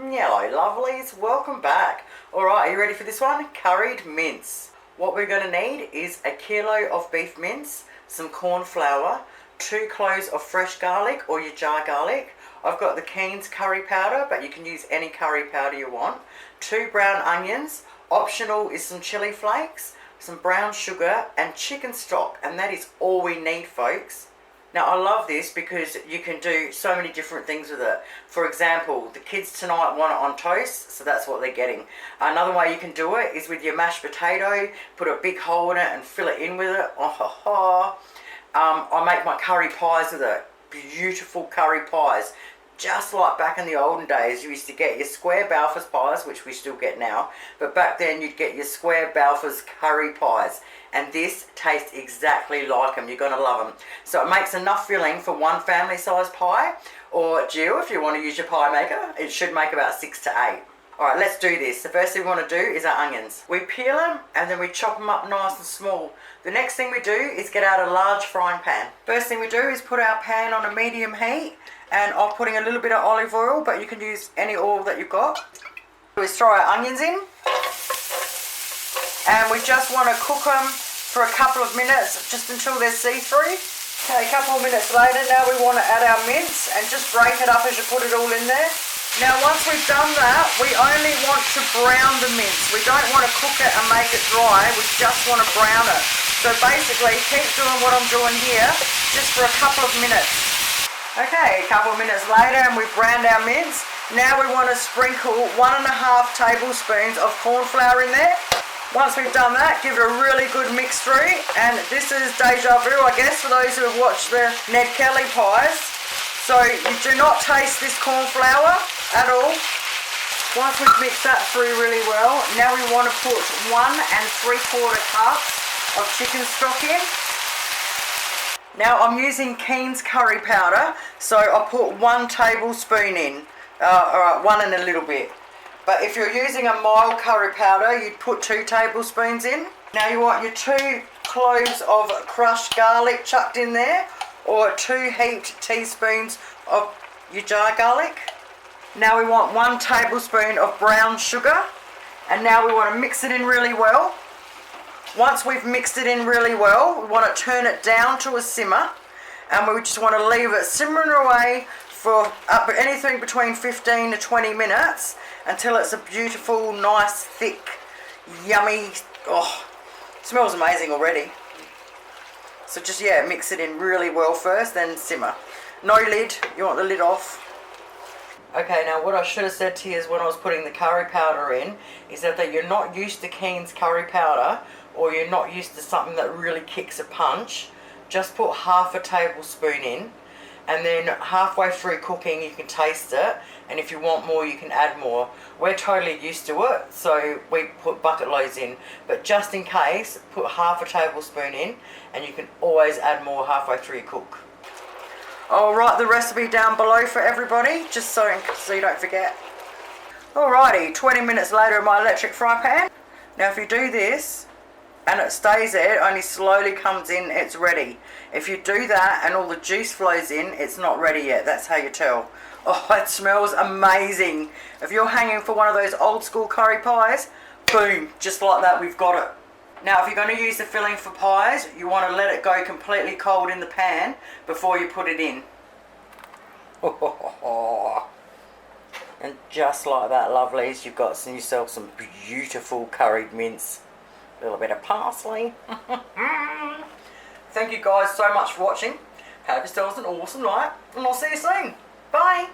Hello lovelies, welcome back. Alright, are you ready for this one? Curried mince. What we're going to need is a kilo of beef mince, some corn flour, 2 cloves of fresh garlic or your jar garlic. I've got the Keen's curry powder, but you can use any curry powder you want. 2 brown onions, optional is some chili flakes, some brown sugar and chicken stock, and that is all we need, folks. Now I love this because you can do so many different things with it. For example, the kids tonight want it on toast, so that's what they're getting. Another way you can do it is with your mashed potato, put a big hole in it and fill it in with it. I make my curry pies with it. Beautiful curry pies. Just like back in the olden days, you used to get your square Balfour's pies, which we still get now, but back then you'd get your square Balfour's curry pies, and this tastes exactly like them. You're going to love them. So it makes enough filling for one family size pie, or Jill, if you want to use your pie maker, it should make about 6 to 8. Alright, let's do this. The first thing we want to do is our onions. We peel them and then we chop them up nice and small. The next thing we do is get out a large frying pan. First thing we do is put our pan on a medium heat, and I'm putting a little bit of olive oil, but you can use any oil that you've got. We throw our onions in, and we just want to cook them for a couple of minutes, just until they're see-through. Okay, a couple of minutes later, now we want to add our mince and just break it up as you put it all in there. Now once we've done that, we only want to brown the mince. We don't want to cook it and make it dry, we just want to brown it. So basically, keep doing what I'm doing here, just for a couple of minutes. Okay, a couple of minutes later and we've browned our mince. Now we want to sprinkle 1.5 tablespoons of corn flour in there. Once we've done that, give it a really good mix through. And this is deja vu, I guess, for those who have watched the Ned Kelly pies. So you do not taste this corn flour at all. Once we've mixed that through really well, now we want to put 1 3/4 cups of chicken stock in. Now I'm using Keen's curry powder, so I put 1 tablespoon in. Alright, 1 and a little bit. But if you're using a mild curry powder, you'd put 2 tablespoons in. Now you want your 2 cloves of crushed garlic chucked in there, or 2 heaped teaspoons of your jar garlic. Now we want 1 tablespoon of brown sugar, and now we want to mix it in really well. Once we've mixed it in really well, we want to turn it down to a simmer, and we just want to leave it simmering away for anything between 15 to 20 minutes until it's a beautiful, nice, thick, yummy, smells amazing already. So just, yeah, mix it in really well first, then simmer. No lid, you want the lid off. Okay, now what I should have said to you is when I was putting the curry powder in, is that you're not used to Keen's curry powder, or you're not used to something that really kicks a punch, just put 1/2 tablespoon in, and then halfway through cooking you can taste it, and if you want more you can add more. We're totally used to it, so we put bucket loads in, but just in case, put 1/2 tablespoon in, and you can always add more halfway through your cook. I'll write the recipe down below for everybody, just so you don't forget. Alrighty, 20 minutes later in my electric fry pan. Now if you do this, and it stays there, it only slowly comes in, it's ready. If you do that and all the juice flows in, it's not ready yet. That's how you tell. Oh, it smells amazing. If you're hanging for one of those old school curry pies, boom, just like that, we've got it. Now, if you're going to use the filling for pies, you want to let it go completely cold in the pan before you put it in. And just like that, lovelies, you've got yourself some beautiful curried mince. A little bit of parsley. Thank you guys so much for watching. Have yourselves an awesome night, and I'll see you soon. Bye.